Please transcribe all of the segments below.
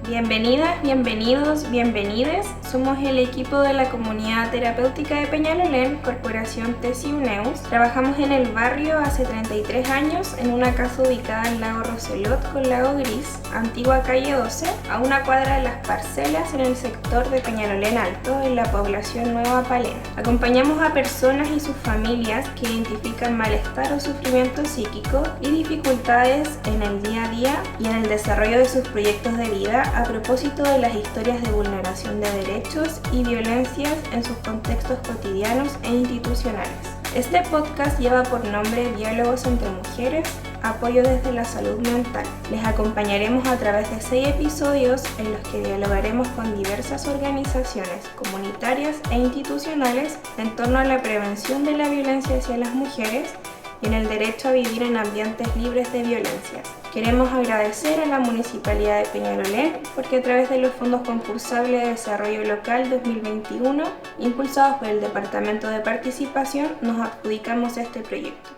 Bienvenidas, bienvenidos, bienvenides. Somos el equipo de la Comunidad Terapéutica de Peñalolén, Corporación TESI-UNEUS. Trabajamos en el barrio hace 33 años en una casa ubicada en Lago Roselot con Lago Gris, antigua calle 12, a una cuadra de Las Parcelas en el sector de Peñalolén Alto, en la población Nueva Palena. Acompañamos a personas y sus familias que identifican malestar o sufrimiento psíquico y dificultades en el día a día y en el desarrollo de sus proyectos de vida a propósito de las historias de vulneración de derechos y violencias en sus contextos cotidianos e institucionales. Este podcast lleva por nombre Diálogos entre Mujeres, apoyo desde la salud mental. Les acompañaremos a través de 6 episodios en los que dialogaremos con diversas organizaciones comunitarias e institucionales en torno a la prevención de la violencia hacia las mujeres y en el derecho a vivir en ambientes libres de violencia. Queremos agradecer a la Municipalidad de Peñalolén porque a través de los fondos concursables de desarrollo local 2021, impulsados por el Departamento de Participación, nos adjudicamos a este proyecto.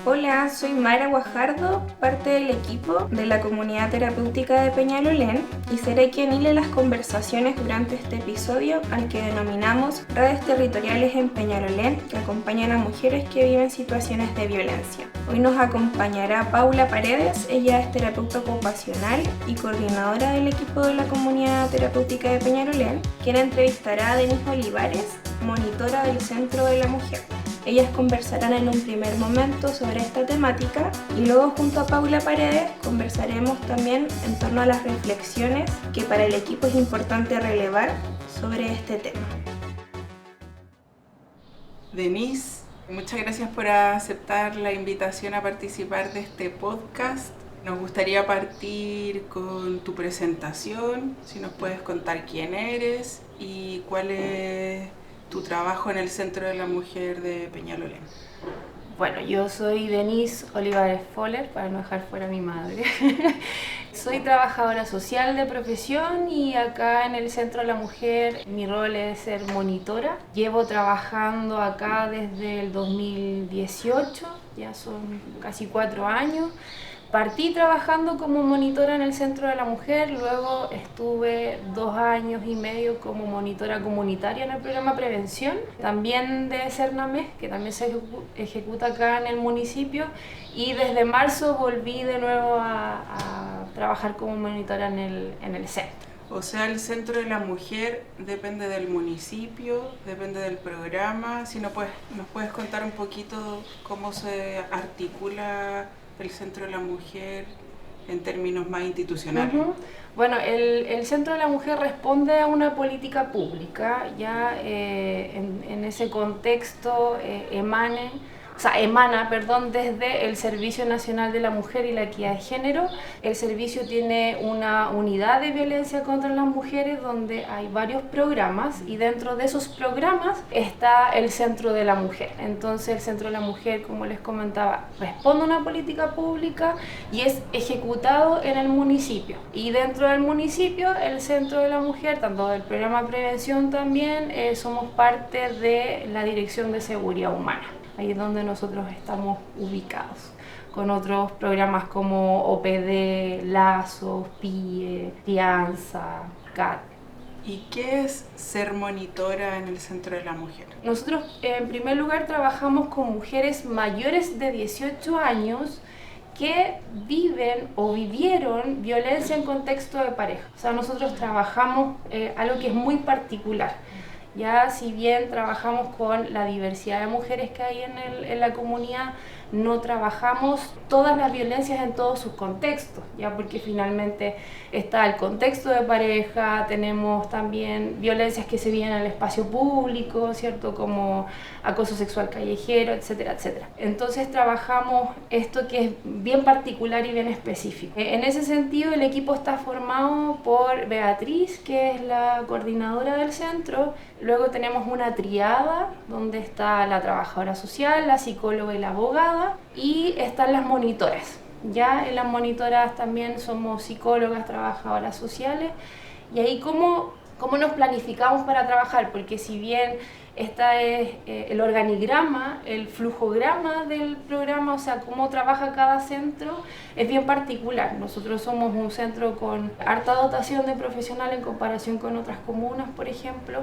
Hola, soy Mara Guajardo, parte del equipo de la Comunidad Terapéutica de Peñalolén y seré quien hile las conversaciones durante este episodio al que denominamos Redes Territoriales en Peñalolén que acompañan a mujeres que viven situaciones de violencia. Hoy nos acompañará Paula Paredes, ella es terapeuta ocupacional y coordinadora del equipo de la Comunidad Terapéutica de Peñalolén, quien entrevistará a Denise Olivares, monitora del Centro de la Mujer. Ellas conversarán en un primer momento sobre esta temática y luego junto a Paula Paredes conversaremos también en torno a las reflexiones que para el equipo es importante relevar sobre este tema. Denise, muchas gracias por aceptar la invitación a participar de este podcast. Nos gustaría partir con tu presentación, si nos puedes contar quién eres y cuál es tu trabajo en el Centro de la Mujer de Peñalolén. Bueno, yo soy Denise Olivares Foller, para no dejar fuera a mi madre. Soy trabajadora social de profesión y acá en el Centro de la Mujer mi rol es ser monitora. Llevo trabajando acá desde el 2018, ya son casi 4 años. Partí trabajando como monitora en el Centro de la Mujer, luego estuve 2 años y medio como monitora comunitaria en el programa Prevención, también de Cernamés, que también se ejecuta acá en el municipio, y desde marzo volví de nuevo a trabajar como monitora en el centro. O sea, el Centro de la Mujer depende del municipio, depende del programa. Si nos puedes contar un poquito cómo se articula el Centro de la Mujer en términos más institucionales. Bueno, el Centro de la Mujer responde a una política pública, ya en ese contexto emana desde el Servicio Nacional de la Mujer y la Equidad de Género. El servicio tiene una unidad de violencia contra las mujeres donde hay varios programas y dentro de esos programas está el Centro de la Mujer. Entonces el Centro de la Mujer, como les comentaba, responde a una política pública y es ejecutado en el municipio. Y dentro del municipio, el Centro de la Mujer, tanto del programa Prevención también, somos parte de la Dirección de Seguridad Humana. Ahí es donde nosotros estamos ubicados, con otros programas como OPD, Lazos, PIE, Fianza, CAT. ¿Y qué es ser monitora en el Centro de la Mujer? Nosotros, en primer lugar, trabajamos con mujeres mayores de 18 años que viven o vivieron violencia en contexto de pareja. O sea, nosotros trabajamos algo que es muy particular. Ya si bien trabajamos con la diversidad de mujeres que hay en la comunidad, no trabajamos todas las violencias en todos sus contextos, ya porque finalmente está el contexto de pareja, tenemos también violencias que se viven en el espacio público, ¿cierto? Como acoso sexual callejero, etcétera, etcétera. Entonces trabajamos esto que es bien particular y bien específico. En ese sentido, el equipo está formado por Beatriz, que es la coordinadora del centro. Luego tenemos una triada donde está la trabajadora social, la psicóloga y la abogada, y están las monitoras. Ya en las monitoras también somos psicólogas, trabajadoras sociales, y ahí cómo ¿Cómo nos planificamos para trabajar? Porque si bien esta es el organigrama, el flujograma del programa, o sea, cómo trabaja cada centro, es bien particular. Nosotros somos un centro con harta dotación de profesional en comparación con otras comunas, por ejemplo.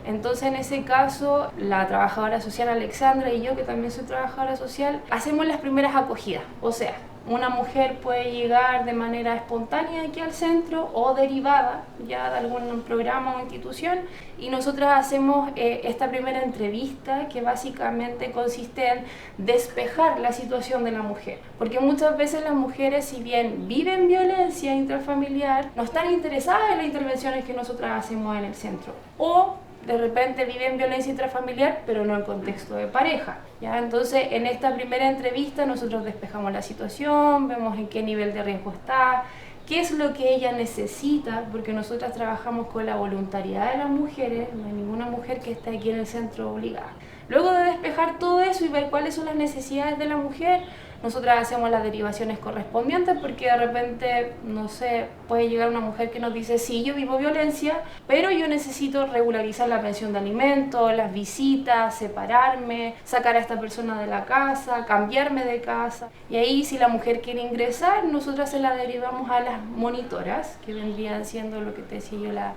Entonces, en ese caso, la trabajadora social Alexandra y yo, que también soy trabajadora social, hacemos las primeras acogidas. O sea, una mujer puede llegar de manera espontánea aquí al centro o derivada ya de algún programa o institución, y nosotras hacemos esta primera entrevista, que básicamente consiste en despejar la situación de la mujer, porque muchas veces las mujeres, si bien viven violencia intrafamiliar, no están interesadas en las intervenciones que nosotras hacemos en el centro, o de repente viven violencia intrafamiliar, pero no en contexto de pareja, ¿ya? Entonces, en esta primera entrevista nosotros despejamos la situación, vemos en qué nivel de riesgo está, qué es lo que ella necesita, porque nosotras trabajamos con la voluntariedad de las mujeres, no hay ninguna mujer que esté aquí en el centro obligada. Luego de despejar todo eso y ver cuáles son las necesidades de la mujer, nosotras hacemos las derivaciones correspondientes, porque de repente, no sé, puede llegar una mujer que nos dice: sí, yo vivo violencia, pero yo necesito regularizar la pensión de alimentos, las visitas, separarme, sacar a esta persona de la casa, cambiarme de casa. Y ahí, si la mujer quiere ingresar, nosotras se la derivamos a las monitoras, que vendrían siendo lo que te decía yo, las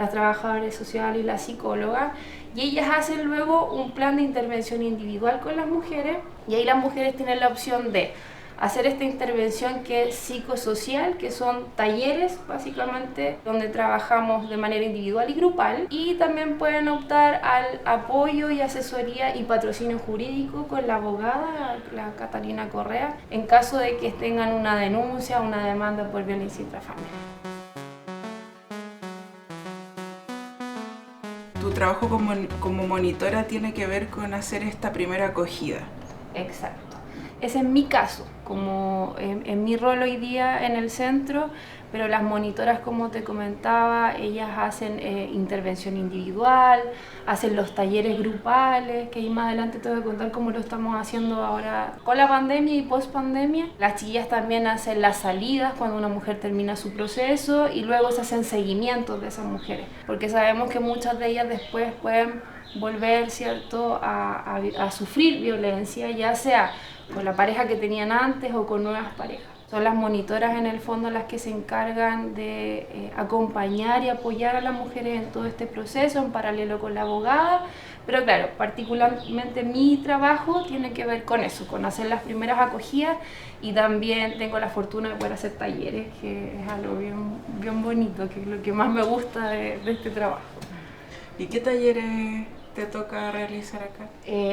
trabajadoras sociales y la psicóloga, y ellas hacen luego un plan de intervención individual con las mujeres, y ahí las mujeres tienen la opción de hacer esta intervención que es psicosocial, que son talleres básicamente donde trabajamos de manera individual y grupal, y también pueden optar al apoyo y asesoría y patrocinio jurídico con la abogada, la Catalina Correa, en caso de que tengan una denuncia o una demanda por violencia intrafamiliar. Tu trabajo como monitora tiene que ver con hacer esta primera acogida. Exacto. Ese es mi caso, como en mi rol hoy día en el centro, pero las monitoras, como te comentaba, ellas hacen intervención individual, hacen los talleres grupales, que ahí más adelante te voy a contar cómo lo estamos haciendo ahora con la pandemia y post pandemia. Las chiquillas también hacen las salidas cuando una mujer termina su proceso, y luego se hacen seguimientos de esas mujeres, porque sabemos que muchas de ellas después pueden volver, ¿cierto?, a sufrir violencia, ya sea con la pareja que tenían antes o con nuevas parejas. Son las monitoras en el fondo las que se encargan de acompañar y apoyar a las mujeres en todo este proceso, en paralelo con la abogada. Pero claro, particularmente mi trabajo tiene que ver con eso, con hacer las primeras acogidas, y también tengo la fortuna de poder hacer talleres, que es algo bien bonito, que es lo que más me gusta de este trabajo. ¿Y qué talleres te toca realizar acá?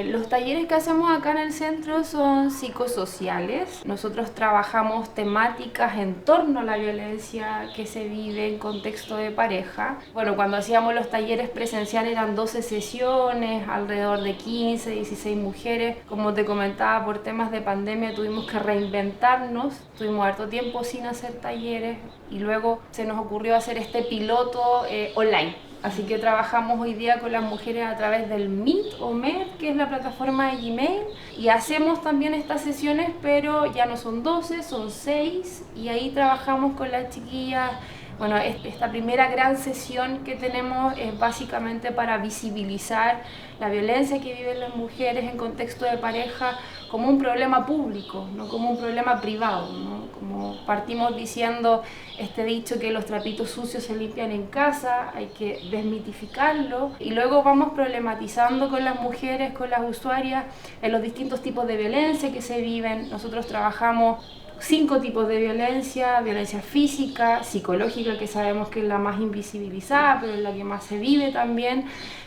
Los talleres que hacemos acá en el centro son psicosociales. Nosotros trabajamos temáticas en torno a la violencia que se vive en contexto de pareja. Bueno, cuando hacíamos los talleres presenciales eran 12 sesiones, alrededor de 15, 16 mujeres. Como te comentaba, por temas de pandemia tuvimos que reinventarnos. Tuvimos harto tiempo sin hacer talleres, y luego se nos ocurrió hacer este piloto online. Así que trabajamos hoy día con las mujeres a través del Meet o Met, que es la plataforma de Gmail, y hacemos también estas sesiones, pero ya no son 12, son 6, y ahí trabajamos con las chiquillas. Bueno, esta primera gran sesión que tenemos es básicamente para visibilizar la violencia que viven las mujeres en contexto de pareja como un problema público, no como un problema privado, ¿no? Como partimos diciendo este dicho que los trapitos sucios se limpian en casa, hay que desmitificarlo, y luego vamos problematizando con las mujeres, con las usuarias, en los distintos tipos de violencia que se viven. Nosotros trabajamos 5 tipos de violencia: violencia física, psicológica, que sabemos que es la más invisibilizada, pero es la que más se vive también,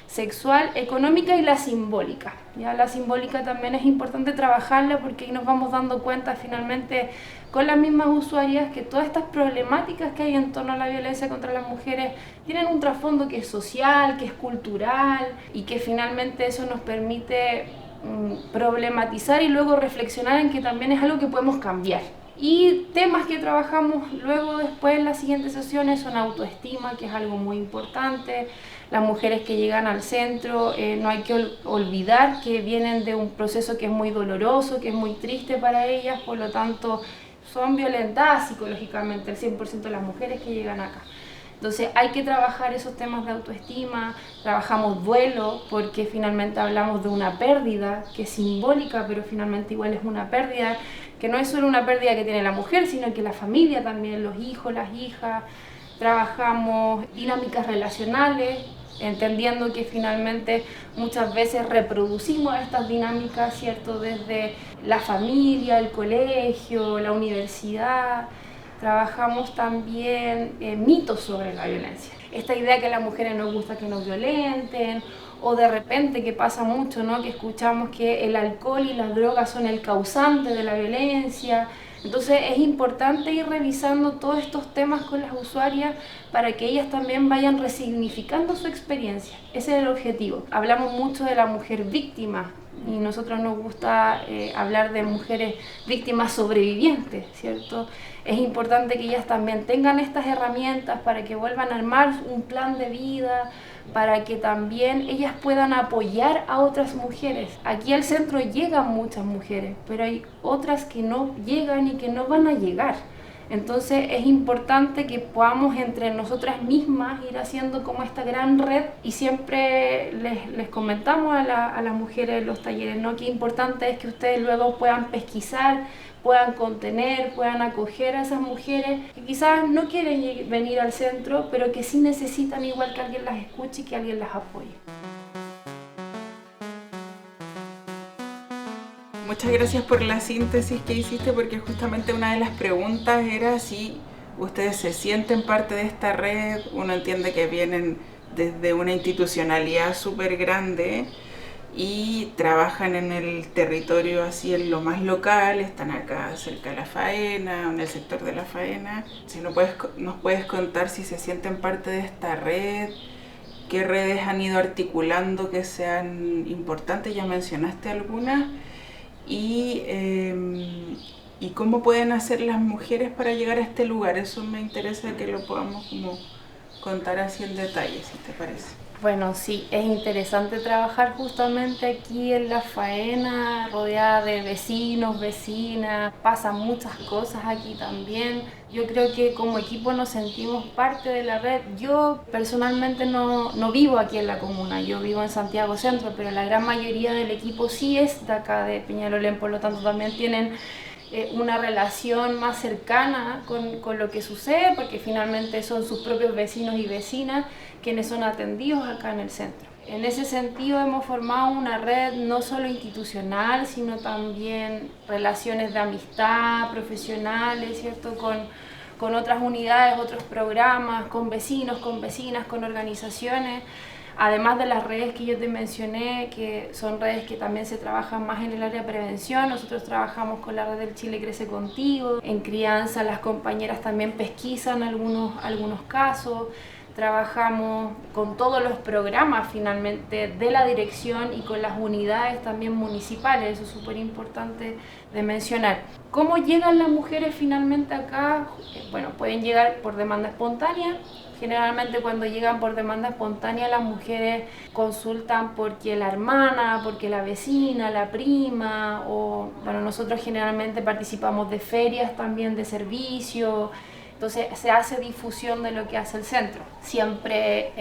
sexual, económica, y la simbólica. Ya la simbólica también es importante trabajarla, porque ahí nos vamos dando cuenta finalmente con las mismas usuarias que todas estas problemáticas que hay en torno a la violencia contra las mujeres tienen un trasfondo que es social, que es cultural, y que finalmente eso nos permite problematizar y luego reflexionar en que también es algo que podemos cambiar. Y temas que trabajamos luego después en las siguientes sesiones son autoestima, que es algo muy importante. Las mujeres que llegan al centro, no hay que olvidar que vienen de un proceso que es muy doloroso, que es muy triste para ellas, por lo tanto son violentadas psicológicamente el 100% de las mujeres que llegan acá. Entonces hay que trabajar esos temas de autoestima, trabajamos duelo, porque finalmente hablamos de una pérdida que es simbólica, pero finalmente igual es una pérdida, que no es solo una pérdida que tiene la mujer, sino que la familia también, los hijos, las hijas. Trabajamos dinámicas relacionales, entendiendo que finalmente muchas veces reproducimos estas dinámicas, ¿cierto? Desde la familia, el colegio, la universidad. Trabajamos también mitos sobre la violencia. Esta idea que a las mujeres nos gusta que nos violenten, o de repente que pasa mucho, ¿no? Que escuchamos que el alcohol y las drogas son el causante de la violencia. Entonces es importante ir revisando todos estos temas con las usuarias para que ellas también vayan resignificando su experiencia. Ese es el objetivo. Hablamos mucho de la mujer víctima y nosotros nos gusta hablar de mujeres víctimas sobrevivientes, ¿cierto? Es importante que ellas también tengan estas herramientas para que vuelvan a armar un plan de vida, para que también ellas puedan apoyar a otras mujeres. Aquí al centro llegan muchas mujeres, pero hay otras que no llegan y que no van a llegar. Entonces es importante que podamos entre nosotras mismas ir haciendo como esta gran red, y siempre les comentamos a las mujeres en los talleres, ¿no? Qué importante es que ustedes luego puedan pesquisar, puedan contener, puedan acoger a esas mujeres que quizás no quieren venir al centro, pero que sí necesitan igual que alguien las escuche y que alguien las apoye. Muchas gracias por la síntesis que hiciste, porque justamente una de las preguntas era si ustedes se sienten parte de esta red. Uno entiende que vienen desde una institucionalidad súper grande y trabajan en el territorio así en lo más local, están acá cerca de La Faena, en el sector de La Faena. Si nos puedes contar si se sienten parte de esta red, qué redes han ido articulando que sean importantes, ya mencionaste algunas, y cómo pueden hacer las mujeres para llegar a este lugar. Eso me interesa que lo podamos como contar así en detalle, si te parece. Bueno, sí, es interesante trabajar justamente aquí en La Faena, rodeada de vecinos, vecinas, pasan muchas cosas aquí también. Yo creo que como equipo nos sentimos parte de la red. Yo personalmente no vivo aquí en la comuna, yo vivo en Santiago Centro, pero la gran mayoría del equipo sí es de acá de Peñalolén, por lo tanto también tienen una relación más cercana con lo que sucede, porque finalmente son sus propios vecinos y vecinas quienes son atendidos acá en el centro. En ese sentido hemos formado una red no solo institucional, sino también relaciones de amistad, profesionales, ¿cierto? Con otras unidades, otros programas, con vecinos, con vecinas, con organizaciones. Además de las redes que yo te mencioné, que son redes que también se trabajan más en el área de prevención, nosotros trabajamos con la red del Chile Crece Contigo. En crianza las compañeras también pesquisan algunos casos. Trabajamos con todos los programas finalmente de la dirección y con las unidades también municipales, eso es súper importante de mencionar. ¿Cómo llegan las mujeres finalmente acá? Bueno, pueden llegar por demanda espontánea. Generalmente cuando llegan por demanda espontánea las mujeres consultan porque la hermana, porque la vecina, la prima, o bueno, nosotros generalmente participamos de ferias también de servicio. Entonces se hace difusión de lo que hace el centro. Siempre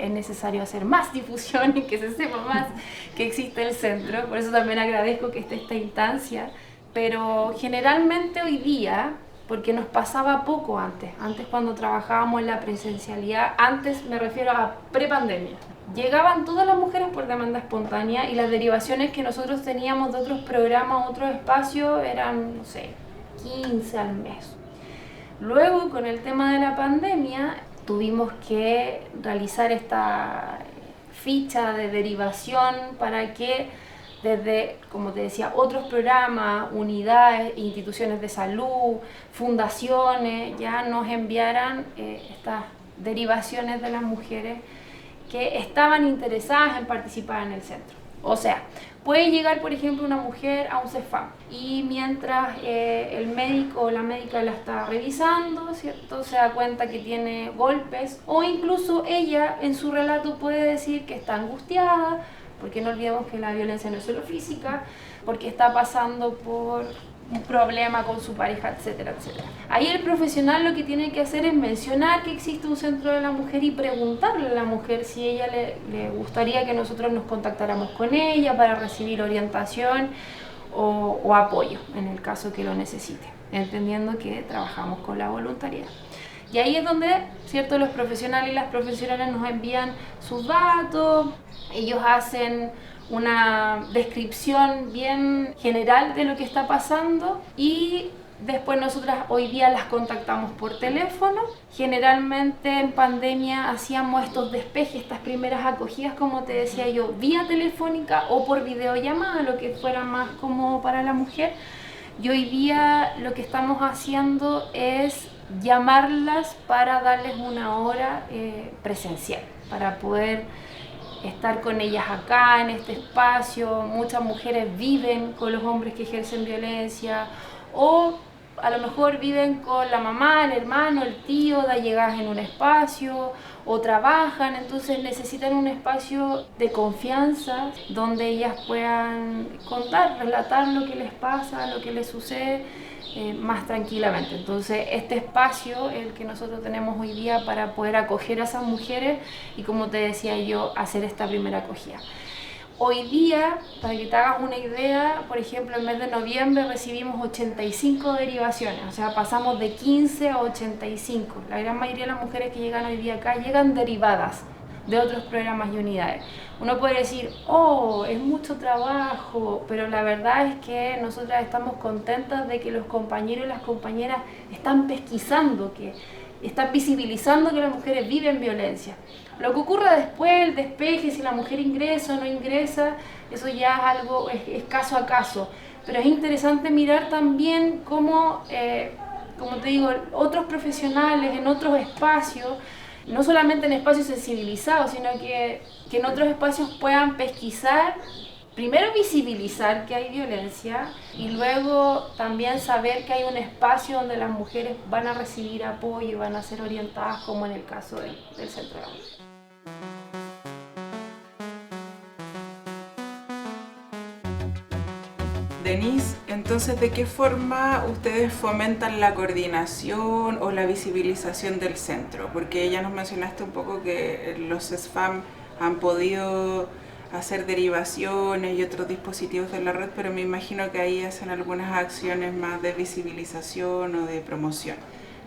es necesario hacer más difusión y que se sepa más que existe el centro. Por eso también agradezco que esté esta instancia. Pero generalmente hoy día, porque nos pasaba poco antes cuando trabajábamos en la presencialidad, antes me refiero a prepandemia, llegaban todas las mujeres por demanda espontánea y las derivaciones que nosotros teníamos de otros programas, otros espacios, eran, no sé, 15 al mes. Luego, con el tema de la pandemia, tuvimos que realizar esta ficha de derivación para que desde, como te decía, otros programas, unidades, instituciones de salud, fundaciones, ya nos enviaran estas derivaciones de las mujeres que estaban interesadas en participar en el centro. O sea, puede llegar, por ejemplo, una mujer a un CEFAM y mientras el médico o la médica la está revisando, ¿cierto? Se da cuenta que tiene golpes, o incluso ella en su relato puede decir que está angustiada, porque no olvidemos que la violencia no es solo física, porque está pasando por un problema con su pareja, etcétera, etcétera. Ahí el profesional lo que tiene que hacer es mencionar que existe un centro de la mujer y preguntarle a la mujer si ella le gustaría que nosotros nos contactáramos con ella para recibir orientación o apoyo en el caso que lo necesite, entendiendo que trabajamos con la voluntariedad. Y ahí es donde, ¿cierto?, los profesionales y las profesionales nos envían sus datos, ellos hacen una descripción bien general de lo que está pasando y después nosotras hoy día las contactamos por teléfono. Generalmente en pandemia hacíamos estos despejes, estas primeras acogidas, como te decía yo, vía telefónica o por videollamada, lo que fuera más cómodo para la mujer. Y hoy día lo que estamos haciendo es llamarlas para darles una hora presencial, para poder estar con ellas acá en este espacio. Muchas mujeres viven con los hombres que ejercen violencia o a lo mejor viven con la mamá, el hermano, el tío, de llegadas en un espacio o trabajan, entonces necesitan un espacio de confianza donde ellas puedan contar, relatar lo que les pasa, lo que les sucede más tranquilamente. Entonces este espacio es el que nosotros tenemos hoy día para poder acoger a esas mujeres y, como te decía yo, hacer esta primera acogida. Hoy día, para que te hagas una idea, por ejemplo, el mes de noviembre recibimos 85 derivaciones, o sea, pasamos de 15 a 85. La gran mayoría de las mujeres que llegan hoy día acá llegan derivadas de otros programas y unidades. Uno puede decir, oh, es mucho trabajo, pero la verdad es que nosotras estamos contentas de que los compañeros y las compañeras están pesquisando, que están visibilizando que las mujeres viven violencia. Lo que ocurra después, el despeje, si la mujer ingresa o no ingresa, eso ya es algo, es caso a caso. Pero es interesante mirar también cómo, como te digo, otros profesionales en otros espacios, no solamente en espacios sensibilizados, sino que en otros espacios puedan pesquisar, primero visibilizar que hay violencia y luego también saber que hay un espacio donde las mujeres van a recibir apoyo y van a ser orientadas, como en el caso del Centro de la Mujer. Denise, entonces, ¿de qué forma ustedes fomentan la coordinación o la visibilización del centro? Porque ya nos mencionaste un poco que los SFAM han podido hacer derivaciones y otros dispositivos de la red, pero me imagino que ahí hacen algunas acciones más de visibilización o de promoción.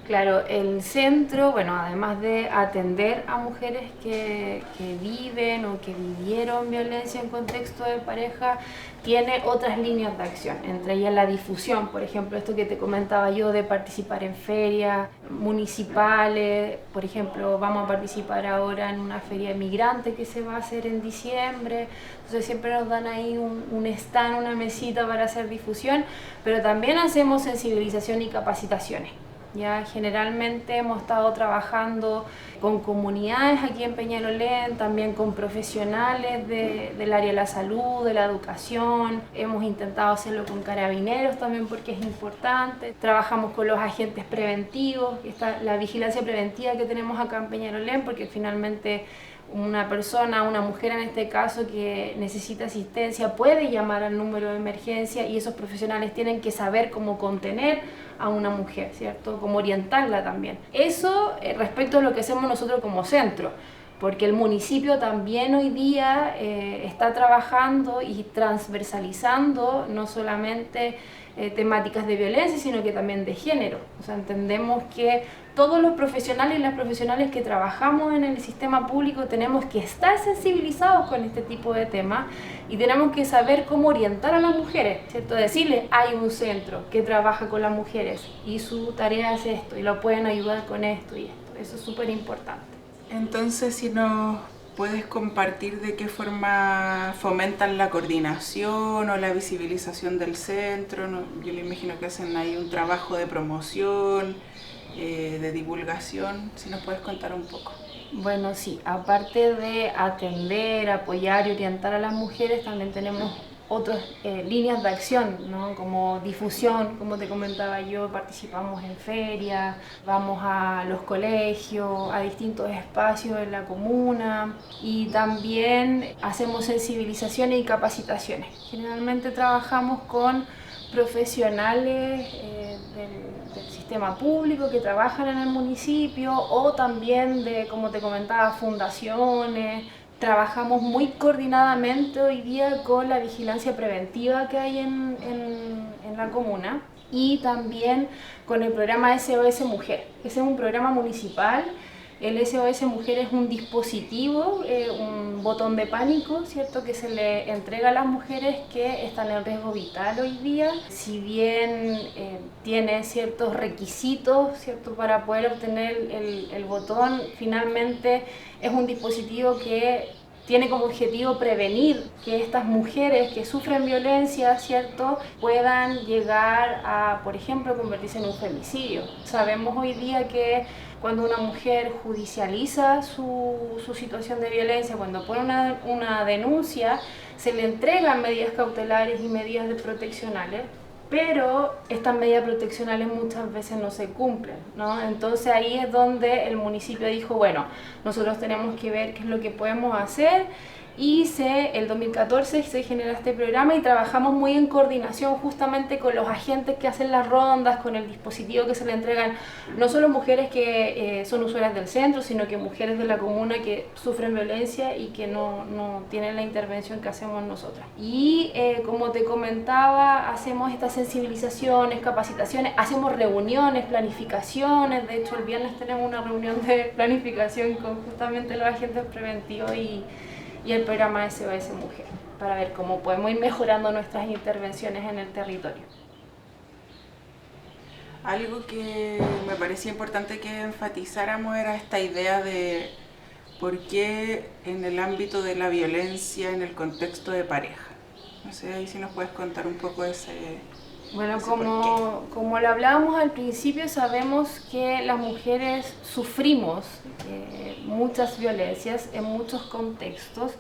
Claro, el centro, bueno, además de atender a mujeres que viven o que vivieron violencia en contexto de pareja, tiene otras líneas de acción, entre ellas la difusión, por ejemplo, esto que te comentaba yo de participar en ferias municipales. Por ejemplo, vamos a participar ahora en una feria de migrantes que se va a hacer en diciembre, entonces siempre nos dan ahí un stand, una mesita para hacer difusión, pero también hacemos sensibilización y capacitaciones. Ya generalmente hemos estado trabajando con comunidades aquí en Peñalolén, también con profesionales del área de la salud, de la educación. Hemos intentado hacerlo con carabineros también porque es importante. Trabajamos con los agentes preventivos, que está la vigilancia preventiva que tenemos acá en Peñalolén, porque finalmente una persona, una mujer en este caso, que necesita asistencia puede llamar al número de emergencia y esos profesionales tienen que saber cómo contener a una mujer, ¿cierto? Cómo orientarla también. Eso respecto a lo que hacemos nosotros como centro, porque el municipio también hoy día está trabajando y transversalizando no solamente temáticas de violencia, sino que también de género. O sea, entendemos que todos los profesionales y las profesionales que trabajamos en el sistema público tenemos que estar sensibilizados con este tipo de temas y tenemos que saber cómo orientar a las mujeres, ¿cierto? Decirles, hay un centro que trabaja con las mujeres y su tarea es esto y lo pueden ayudar con esto y esto. Eso es súper importante. Entonces, si nos puedes compartir de qué forma fomentan la coordinación o la visibilización del centro, ¿no? Yo me imagino que hacen ahí un trabajo de promoción, de divulgación, si nos puedes contar un poco. Bueno, sí, aparte de atender, apoyar y orientar a las mujeres, también tenemos otras líneas de acción, ¿no? Como difusión, como te comentaba yo, participamos en ferias, vamos a los colegios, a distintos espacios en la comuna y también hacemos sensibilizaciones y capacitaciones. Generalmente trabajamos con profesionales del sistema público que trabajan en el municipio o también de, como te comentaba, fundaciones. Trabajamos muy coordinadamente hoy día con la vigilancia preventiva que hay en la comuna y también con el programa SOS Mujer. Ese es un programa municipal. El SOS Mujer es un dispositivo, un botón de pánico, ¿cierto?, que se le entrega a las mujeres que están en riesgo vital hoy día. Si bien tiene ciertos requisitos, ¿cierto?, para poder obtener el botón, finalmente es un dispositivo que tiene como objetivo prevenir que estas mujeres que sufren violencia, ¿cierto?, puedan llegar a, por ejemplo, convertirse en un femicidio. Sabemos hoy día que cuando una mujer judicializa su situación de violencia, cuando pone una denuncia, se le entregan medidas cautelares y medidas proteccionales, pero estas medidas proteccionales muchas veces no se cumplen, ¿no? Entonces ahí es donde el municipio dijo, bueno, nosotros tenemos que ver qué es lo que podemos hacer, y el 2014 se genera este programa y trabajamos muy en coordinación justamente con los agentes que hacen las rondas, con el dispositivo que se le entregan no solo mujeres que son usuarias del centro, sino que mujeres de la comuna que sufren violencia y que no tienen la intervención que hacemos nosotras. Y como te comentaba, hacemos estas sensibilizaciones, capacitaciones, hacemos reuniones, planificaciones. De hecho, el viernes tenemos una reunión de planificación con justamente los agentes preventivos y el programa SOS Mujer, para ver cómo podemos ir mejorando nuestras intervenciones en el territorio. Algo que me parecía importante que enfatizáramos era esta idea de por qué en el ámbito de la violencia, en el contexto de pareja. No sé, ahí si nos puedes contar un poco ese... Bueno, como lo hablábamos al principio, sabemos que las mujeres sufrimos muchas violencias en muchos contextos,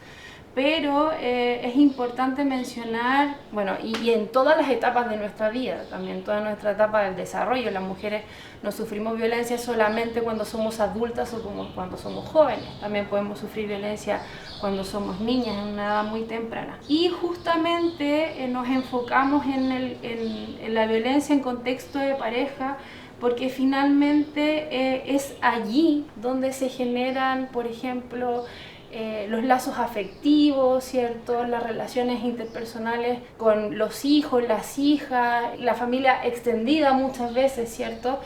pero es importante mencionar, bueno, y en todas las etapas de nuestra vida, también toda nuestra etapa del desarrollo, las mujeres no sufrimos violencia solamente cuando somos adultas o como cuando somos jóvenes, también podemos sufrir violencia cuando somos niñas en una edad muy temprana. Y justamente nos enfocamos en la violencia en contexto de pareja, porque finalmente es allí donde se generan, por ejemplo, los lazos afectivos, ¿cierto?, las relaciones interpersonales con los hijos, las hijas, la familia extendida muchas veces, ¿cierto?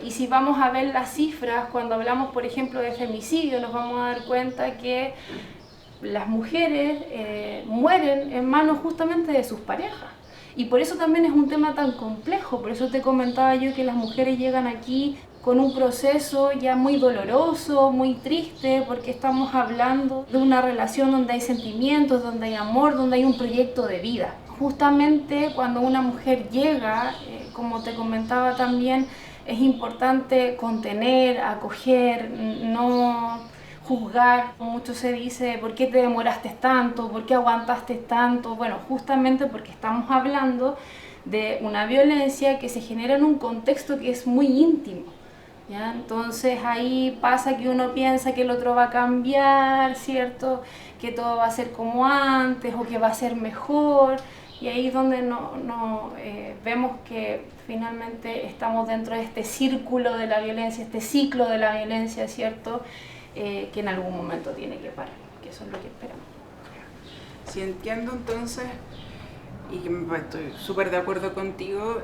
Y si vamos a ver las cifras, cuando hablamos, por ejemplo, de femicidio, nos vamos a dar cuenta que las mujeres mueren en manos justamente de sus parejas. Y por eso también es un tema tan complejo, por eso te comentaba yo que las mujeres llegan aquí con un proceso ya muy doloroso, muy triste, porque estamos hablando de una relación donde hay sentimientos, donde hay amor, donde hay un proyecto de vida. Justamente cuando una mujer llega, como te comentaba también, es importante contener, acoger, no juzgar. Mucho se dice, ¿por qué te demoraste tanto? ¿Por qué aguantaste tanto? Bueno, justamente porque estamos hablando de una violencia que se genera en un contexto que es muy íntimo, ¿ya? Entonces ahí pasa que uno piensa que el otro va a cambiar, ¿cierto?, que todo va a ser como antes o que va a ser mejor, y ahí es donde vemos que finalmente estamos dentro de este círculo de la violencia, este ciclo de la violencia, ¿cierto?, que en algún momento tiene que parar, que eso es lo que esperamos. Si entiendo entonces, y estoy súper de acuerdo contigo,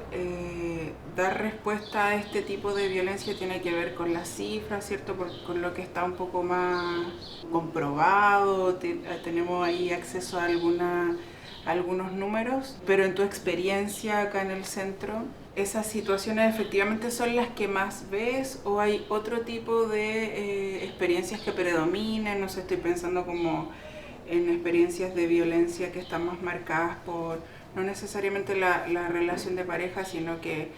dar respuesta a este tipo de violencia tiene que ver con las cifras, ¿cierto?, con lo que está un poco más comprobado, tenemos ahí acceso a algunos números, pero en tu experiencia acá en el centro, ¿esas situaciones efectivamente son las que más ves o hay otro tipo de experiencias que predominen? No sé, estoy pensando como en experiencias de violencia que están más marcadas por no necesariamente la relación de pareja, sino que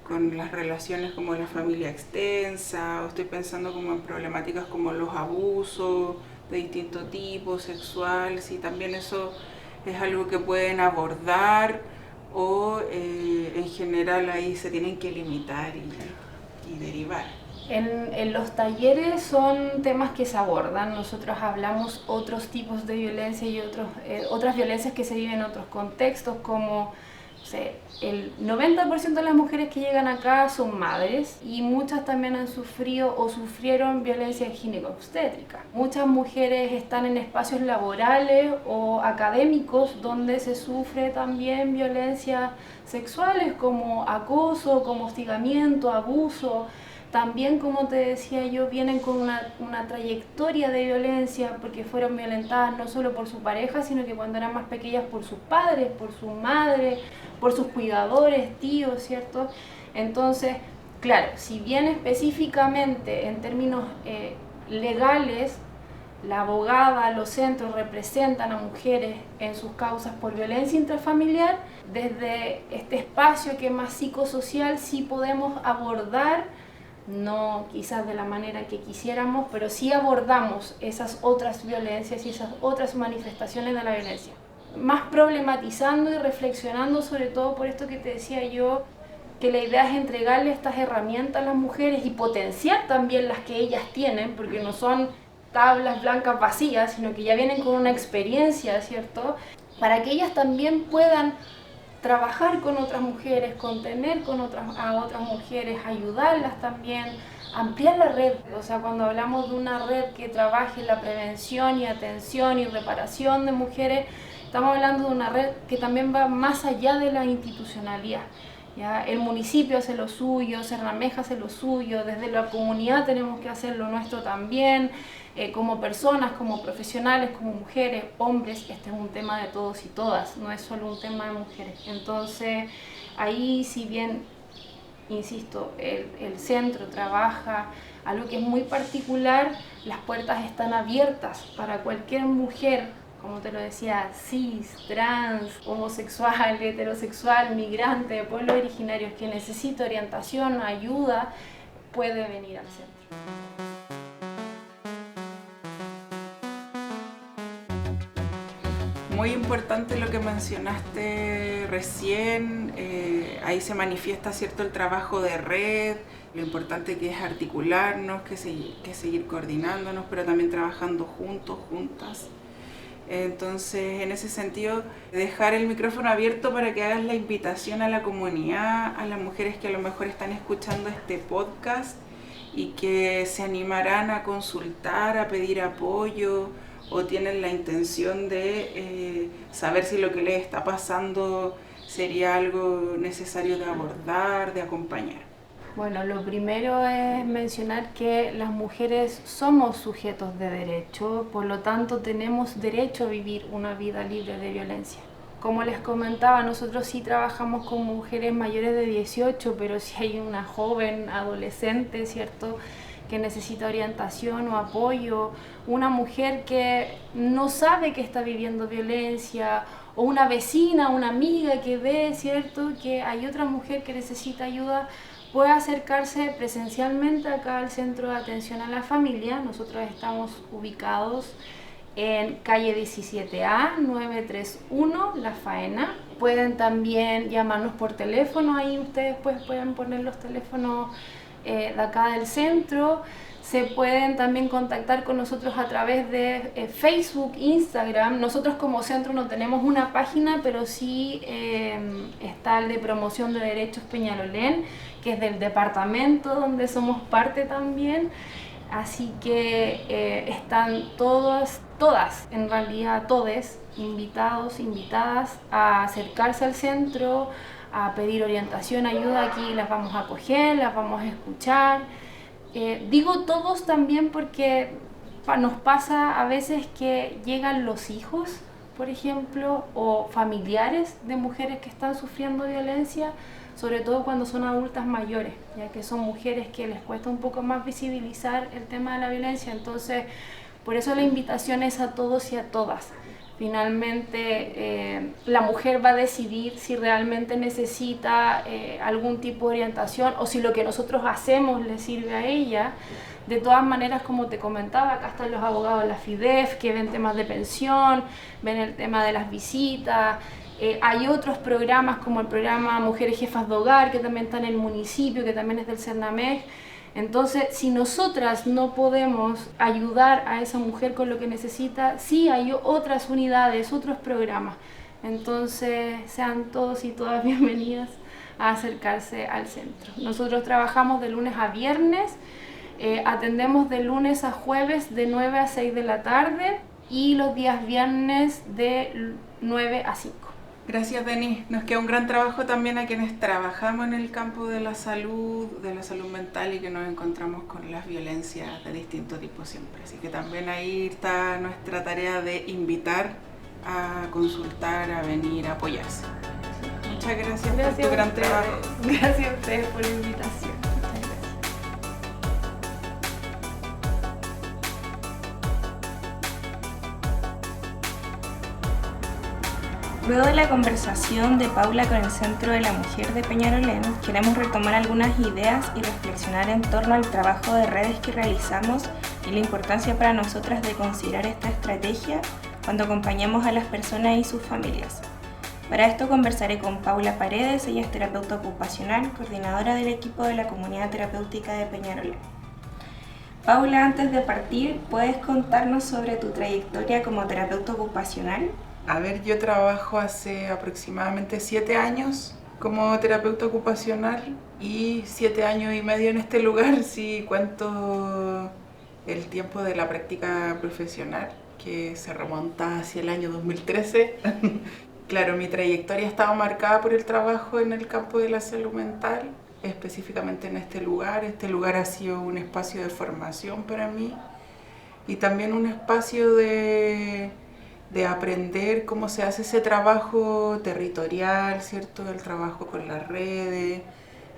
con las relaciones como la familia extensa, o estoy pensando como en problemáticas como los abusos de distinto tipo, sexual, si también eso es algo que pueden abordar o en general ahí se tienen que limitar y derivar. En los talleres son temas que se abordan, nosotros hablamos otros tipos de violencia y otras violencias que se viven en otros contextos, como O sea, el 90% de las mujeres que llegan acá son madres y muchas también han sufrido o sufrieron violencia gineco-obstétrica. Muchas mujeres están en espacios laborales o académicos donde se sufre también violencia sexuales como acoso, como hostigamiento, abuso. También, como te decía yo, vienen con una trayectoria de violencia porque fueron violentadas no solo por su pareja, sino que cuando eran más pequeñas por sus padres, por su madre, por sus cuidadores, tíos, ¿cierto? Entonces, claro, si bien específicamente en términos legales, la abogada, los centros representan a mujeres en sus causas por violencia intrafamiliar, desde este espacio que es más psicosocial sí podemos abordar, no quizás de la manera que quisiéramos, pero sí abordamos esas otras violencias y esas otras manifestaciones de la violencia. Más problematizando y reflexionando sobre todo por esto que te decía yo, que la idea es entregarle estas herramientas a las mujeres y potenciar también las que ellas tienen, porque no son tablas blancas vacías, sino que ya vienen con una experiencia, ¿cierto? Para que ellas también puedan trabajar con otras mujeres, contener a otras mujeres, ayudarlas también, ampliar la red. O sea, cuando hablamos de una red que trabaje en la prevención y atención y reparación de mujeres, estamos hablando de una red que también va más allá de la institucionalidad. ¿Ya? El municipio hace lo suyo, Cernameja hace lo suyo, desde la comunidad tenemos que hacer lo nuestro también, como personas, como profesionales, como mujeres, hombres. Este es un tema de todos y todas, no es solo un tema de mujeres. Entonces, ahí si bien, insisto, el centro trabaja algo que es muy particular, las puertas están abiertas para cualquier mujer, como te lo decía, cis, trans, homosexual, heterosexual, migrante, de pueblos originarios que necesita orientación, ayuda, puede venir al centro. Muy importante lo que mencionaste recién, ahí se manifiesta, ¿cierto?, el trabajo de red, lo importante que es articularnos, que seguir coordinándonos, pero también trabajando juntos, juntas. Entonces, en ese sentido, dejar el micrófono abierto para que hagas la invitación a la comunidad, a las mujeres que a lo mejor están escuchando este podcast y que se animarán a consultar, a pedir apoyo o tienen la intención de saber si lo que les está pasando sería algo necesario de abordar, de acompañar. Bueno, lo primero es mencionar que las mujeres somos sujetos de derecho, por lo tanto tenemos derecho a vivir una vida libre de violencia. Como les comentaba, nosotros sí trabajamos con mujeres mayores de 18, pero si hay una joven adolescente, ¿cierto?, que necesita orientación o apoyo, una mujer que no sabe que está viviendo violencia, o una vecina, una amiga que ve, ¿cierto?, que hay otra mujer que necesita ayuda, puede acercarse presencialmente acá al Centro de Atención a la Familia. Nosotros estamos ubicados en calle 17A 931 La Faena. Pueden también llamarnos por teléfono, ahí ustedes pues pueden poner los teléfonos de acá del centro. Se pueden también contactar con nosotros a través de Facebook, Instagram. Nosotros como centro no tenemos una página, pero sí está el de promoción de derechos Peñalolén, que es del departamento donde somos parte también. Así que están todas, en realidad todes, invitados, invitadas a acercarse al centro, a pedir orientación, ayuda. Aquí las vamos a acoger, las vamos a escuchar. Digo todos también porque nos pasa a veces que llegan los hijos, por ejemplo, o familiares de mujeres que están sufriendo violencia, sobre todo cuando son adultas mayores, ya que son mujeres que les cuesta un poco más visibilizar el tema de la violencia. Entonces, por eso la invitación es a todos y a todas. Finalmente, la mujer va a decidir si realmente necesita algún tipo de orientación o si lo que nosotros hacemos le sirve a ella. De todas maneras, como te comentaba, acá están los abogados de la FIDEF que ven temas de pensión, ven el tema de las visitas. Hay otros programas como el programa Mujeres Jefas de Hogar, que también está en el municipio, que también es del Cernamej. Entonces, si nosotras no podemos ayudar a esa mujer con lo que necesita, sí hay otras unidades, otros programas Entonces sean todos y todas bienvenidas a acercarse al centro. Nosotros trabajamos de lunes a viernes, atendemos de lunes a jueves de 9 a 6 de la tarde y los días viernes de 9 a 5. Gracias, Denis. Nos queda un gran trabajo también a quienes trabajamos en el campo de la salud mental y que nos encontramos con las violencias de distintos tipos siempre. Así que también ahí está nuestra tarea de invitar a consultar, a venir, a apoyarse. Muchas gracias por tu gran trabajo. Gracias a ustedes por la invitación. Muchas gracias. Luego de la conversación de Paula con el Centro de la Mujer de Peñalolén, queremos retomar algunas ideas y reflexionar en torno al trabajo de redes que realizamos y la importancia para nosotras de considerar esta estrategia cuando acompañamos a las personas y sus familias. Para esto conversaré con Paula Paredes, ella es terapeuta ocupacional, coordinadora del equipo de la Comunidad Terapéutica de Peñalolén. Paula, antes de partir, ¿puedes contarnos sobre tu trayectoria como terapeuta ocupacional? A ver, yo trabajo hace aproximadamente 7 años como terapeuta ocupacional y 7 años y medio en este lugar, si cuento el tiempo de la práctica profesional, que se remonta hacia el año 2013. Claro, mi trayectoria ha estado marcada por el trabajo en el campo de la salud mental, específicamente en este lugar. Este lugar ha sido un espacio de formación para mí y también un espacio de aprender cómo se hace ese trabajo territorial, ¿cierto? El trabajo con las redes,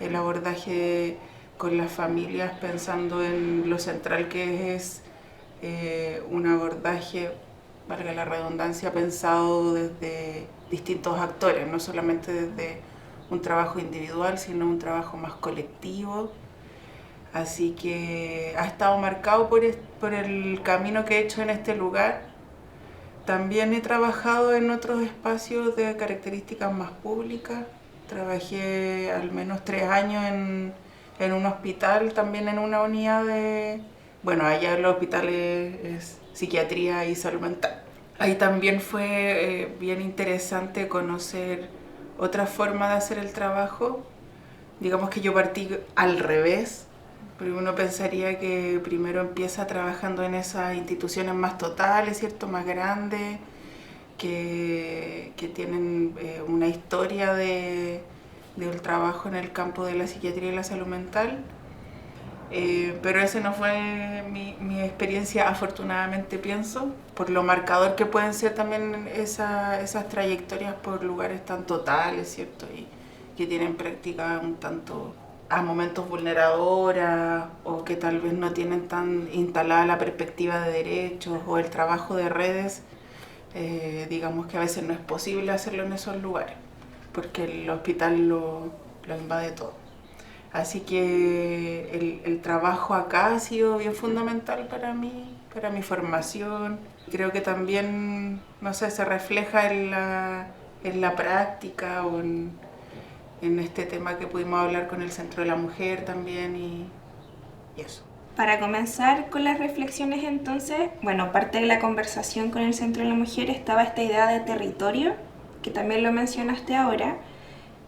el abordaje con las familias, pensando en lo central que es un abordaje, valga la redundancia, pensado desde distintos actores, no solamente desde un trabajo individual, sino un trabajo más colectivo. Así que ha estado marcado por el camino que he hecho en este lugar. También he trabajado en otros espacios de características más públicas. Trabajé al menos 3 años en un hospital, también en una unidad de... Bueno, allá el hospital es psiquiatría y salud mental. Ahí también fue bien interesante conocer otra forma de hacer el trabajo. Digamos que yo partí al revés. Pero uno pensaría que primero empieza trabajando en esas instituciones más totales, ¿cierto? Más grandes, que tienen una historia del trabajo en el campo de la psiquiatría y la salud mental. Pero esa no fue mi experiencia, afortunadamente pienso, por lo marcador que pueden ser también esas trayectorias por lugares tan totales, ¿cierto? Y que tienen prácticas un tanto a momentos vulneradoras o que tal vez no tienen tan instalada la perspectiva de derechos o el trabajo de redes, digamos que a veces no es posible hacerlo en esos lugares porque el hospital lo invade todo. Así que el trabajo acá ha sido bien fundamental para mí, para mi formación. Creo que también, no sé, se refleja en la práctica o en este tema que pudimos hablar con el Centro de la Mujer también y eso. Para comenzar con las reflexiones entonces, bueno, parte de la conversación con el Centro de la Mujer estaba esta idea de territorio, que también lo mencionaste ahora.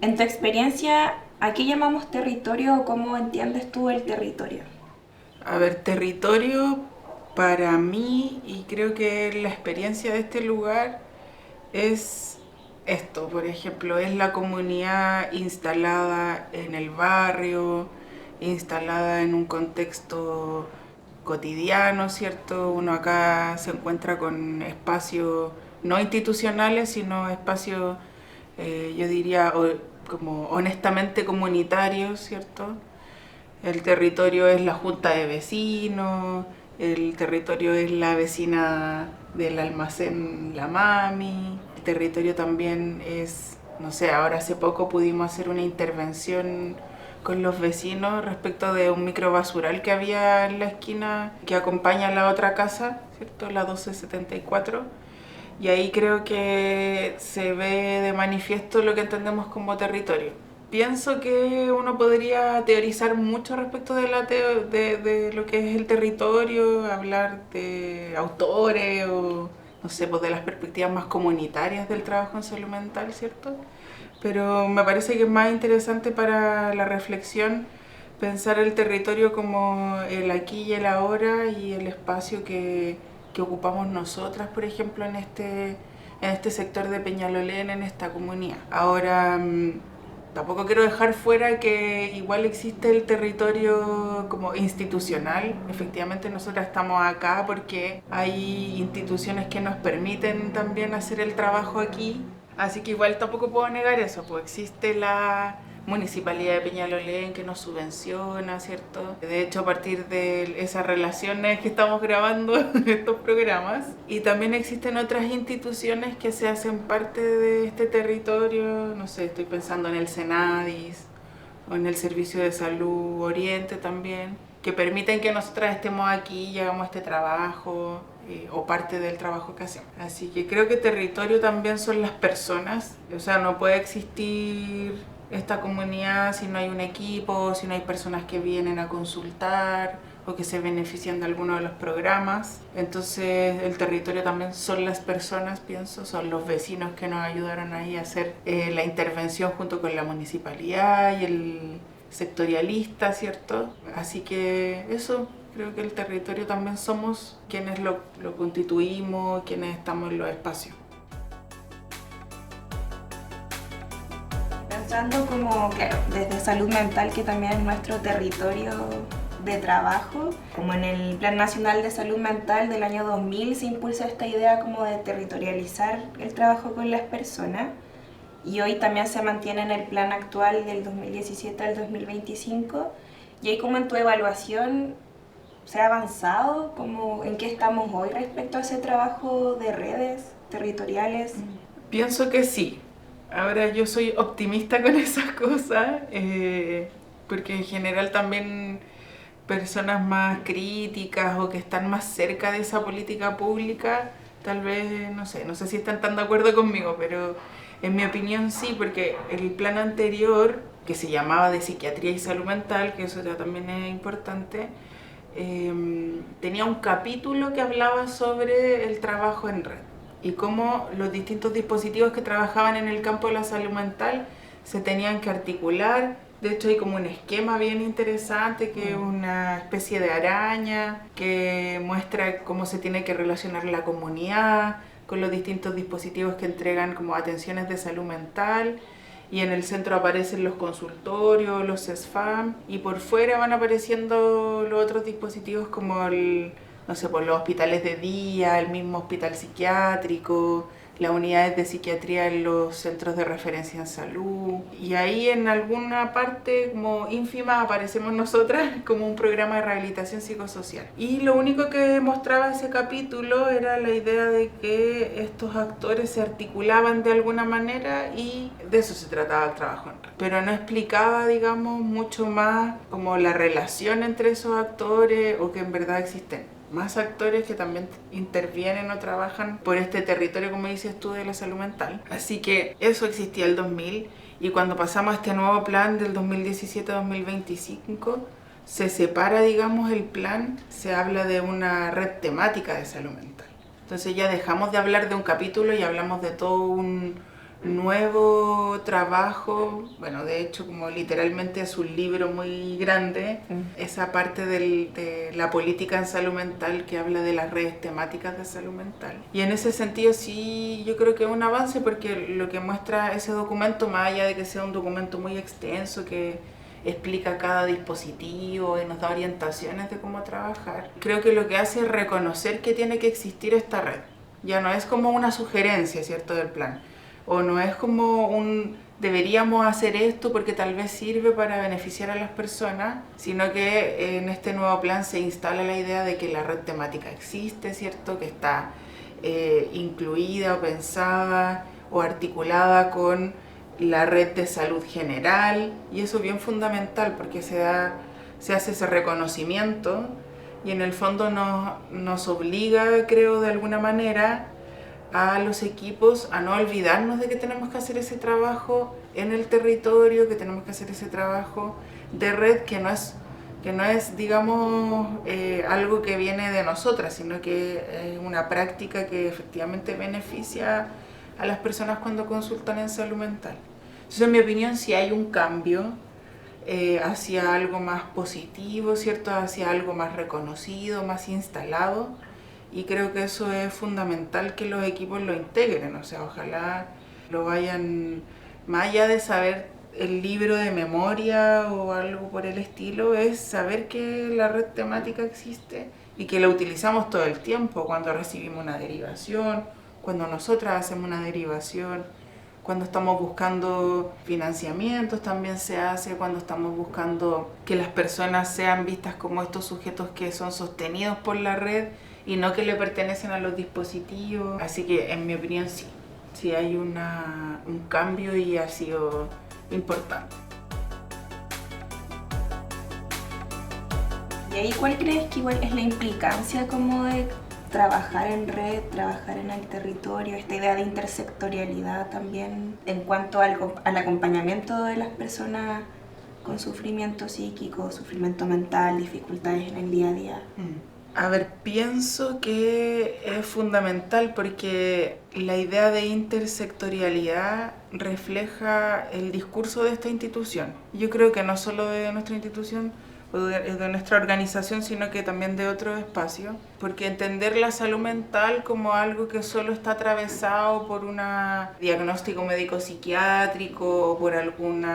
En tu experiencia, ¿a qué llamamos territorio o cómo entiendes tú el territorio? A ver, territorio para mí, y creo que la experiencia de este lugar es esto, por ejemplo, es la comunidad instalada en el barrio, instalada en un contexto cotidiano, ¿cierto? Uno acá se encuentra con espacios no institucionales, sino espacios, yo diría, como honestamente comunitarios, ¿cierto? El territorio es la junta de vecinos, el territorio es la vecina del almacén, la mami. El territorio también es, no sé, ahora hace poco pudimos hacer una intervención con los vecinos respecto de un microbasural que había en la esquina que acompaña a la otra casa, ¿cierto? La 1274. Y ahí creo que se ve de manifiesto lo que entendemos como territorio. Pienso que uno podría teorizar mucho respecto de lo que es el territorio, hablar de autores o no sé, pues de las perspectivas más comunitarias del trabajo en salud mental, ¿cierto? Pero me parece que es más interesante para la reflexión pensar el territorio como el aquí y el ahora y el espacio que ocupamos nosotras, por ejemplo, en este sector de Peñalolén, en esta comunidad. Ahora, tampoco quiero dejar fuera que igual existe el territorio como institucional. Efectivamente, nosotras estamos acá porque hay instituciones que nos permiten también hacer el trabajo aquí. Así que igual tampoco puedo negar eso, pues existe la Municipalidad de Peñalolén que nos subvenciona, ¿cierto? De hecho, a partir de esas relaciones que estamos grabando estos programas. Y también existen otras instituciones que se hacen parte de este territorio, no sé, estoy pensando en el Senadis o en el Servicio de Salud Oriente también, que permiten que nosotras estemos aquí y hagamos este trabajo o parte del trabajo que hacemos. Así que creo que territorio también son las personas, o sea, no puede existir esta comunidad si no hay un equipo, si no hay personas que vienen a consultar o que se benefician de alguno de los programas. Entonces el territorio también son las personas, pienso, son los vecinos que nos ayudaron ahí a hacer la intervención junto con la municipalidad y el sectorialista, ¿cierto? Así que eso, creo que el territorio también somos quienes lo constituimos, quienes estamos en los espacios. Pensando como, claro, desde salud mental, que también es nuestro territorio de trabajo, como en el Plan Nacional de Salud Mental del año 2000 se impulsa esta idea como de territorializar el trabajo con las personas, y hoy también se mantiene en el plan actual del 2017 al 2025. Y ahí, como en tu evaluación, ¿se ha avanzado? ¿Cómo, en qué estamos hoy respecto a ese trabajo de redes territoriales? Pienso que sí. Ahora yo soy optimista con esas cosas, porque en general también personas más críticas o que están más cerca de esa política pública, tal vez, no sé si están tan de acuerdo conmigo, pero en mi opinión sí, porque el plan anterior, que se llamaba de psiquiatría y salud mental, que eso ya también es importante, tenía un capítulo que hablaba sobre el trabajo en red y cómo los distintos dispositivos que trabajaban en el campo de la salud mental se tenían que articular. De hecho, hay como un esquema bien interesante que es una especie de araña que muestra cómo se tiene que relacionar la comunidad con los distintos dispositivos que entregan como atenciones de salud mental. Y en el centro aparecen los consultorios, los CESFAM, y por fuera van apareciendo los otros dispositivos como no sé, por los hospitales de día, el mismo hospital psiquiátrico, las unidades de psiquiatría en los centros de referencia en salud. Y ahí en alguna parte como ínfima aparecemos nosotras como un programa de rehabilitación psicosocial. Y lo único que mostraba ese capítulo era la idea de que estos actores se articulaban de alguna manera y de eso se trataba el trabajo en red. Pero no explicaba, digamos, mucho más como la relación entre esos actores o que en verdad existen más actores que también intervienen o trabajan por este territorio, como dices tú, de la salud mental. Así que eso existía el 2000, y cuando pasamos a este nuevo plan del 2017-2025, se separa, digamos, el plan, se habla de una red temática de salud mental. Entonces ya dejamos de hablar de un capítulo y hablamos de todo un nuevo trabajo. Bueno, de hecho, como literalmente es un libro muy grande, esa parte de la política en salud mental que habla de las redes temáticas de salud mental. Y en ese sentido sí, yo creo que es un avance, porque lo que muestra ese documento, más allá de que sea un documento muy extenso que explica cada dispositivo y nos da orientaciones de cómo trabajar, creo que lo que hace es reconocer que tiene que existir esta red. Ya no es como una sugerencia, ¿cierto?, del plan, o no es como deberíamos hacer esto porque tal vez sirve para beneficiar a las personas, sino que en este nuevo plan se instala la idea de que la red temática existe, ¿cierto?, que está incluida o pensada o articulada con la red de salud general, y eso es bien fundamental porque se hace ese reconocimiento y en el fondo nos obliga, creo, de alguna manera a los equipos a no olvidarnos de que tenemos que hacer ese trabajo en el territorio, que tenemos que hacer ese trabajo de red, que no es que no es, digamos, algo que viene de nosotras, sino que es una práctica que efectivamente beneficia a las personas cuando consultan en salud mental. Entonces, en mi opinión, sí hay un cambio hacia algo más positivo, ¿cierto? Hacia algo más reconocido, más instalado, y creo que eso es fundamental que los equipos lo integren, o sea, ojalá lo vayan, más allá de saber el libro de memoria o algo por el estilo, es saber que la red temática existe y que la utilizamos todo el tiempo, cuando recibimos una derivación, cuando nosotras hacemos una derivación, cuando estamos buscando financiamientos también se hace, cuando estamos buscando que las personas sean vistas como estos sujetos que son sostenidos por la red y no que le pertenecen a los dispositivos. Así que en mi opinión sí hay un cambio y ha sido importante. ¿Y ahí cuál crees que igual es la implicancia como de trabajar en red, trabajar en el territorio, esta idea de intersectorialidad también en cuanto al acompañamiento de las personas con sufrimiento psíquico, sufrimiento mental, dificultades en el día a día? A ver, pienso que es fundamental porque la idea de intersectorialidad refleja el discurso de esta institución. Yo creo que no solo de nuestra institución o de nuestra organización, sino que también de otros espacios, porque entender la salud mental como algo que solo está atravesado por un diagnóstico médico-psiquiátrico o por algún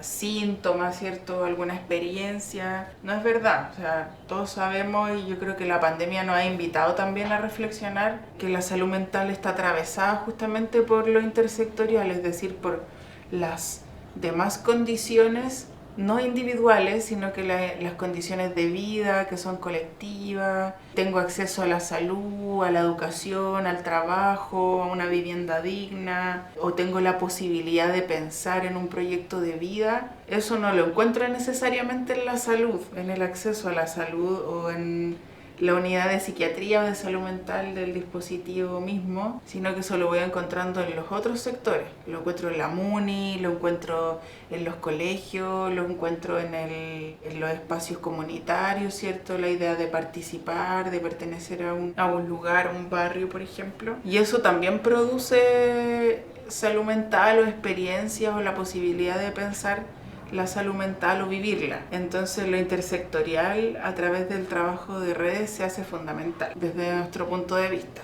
síntoma, ¿cierto? Alguna experiencia, no es verdad. O sea, todos sabemos, y yo creo que la pandemia nos ha invitado también a reflexionar, que la salud mental está atravesada justamente por lo intersectorial, es decir, por las demás condiciones no individuales, sino que las condiciones de vida que son colectivas. Tengo acceso a la salud, a la educación, al trabajo, a una vivienda digna, o tengo la posibilidad de pensar en un proyecto de vida. Eso no lo encuentro necesariamente en la salud, en el acceso a la salud o en la unidad de psiquiatría o de salud mental del dispositivo mismo, sino que eso lo voy encontrando en los otros sectores. Lo encuentro en la MUNI, lo encuentro en los colegios, lo encuentro en los espacios comunitarios, ¿cierto? La idea de participar, de pertenecer a un lugar, a un barrio, por ejemplo. Y eso también produce salud mental o experiencias o la posibilidad de pensar la salud mental o vivirla. Entonces lo intersectorial a través del trabajo de redes se hace fundamental desde nuestro punto de vista.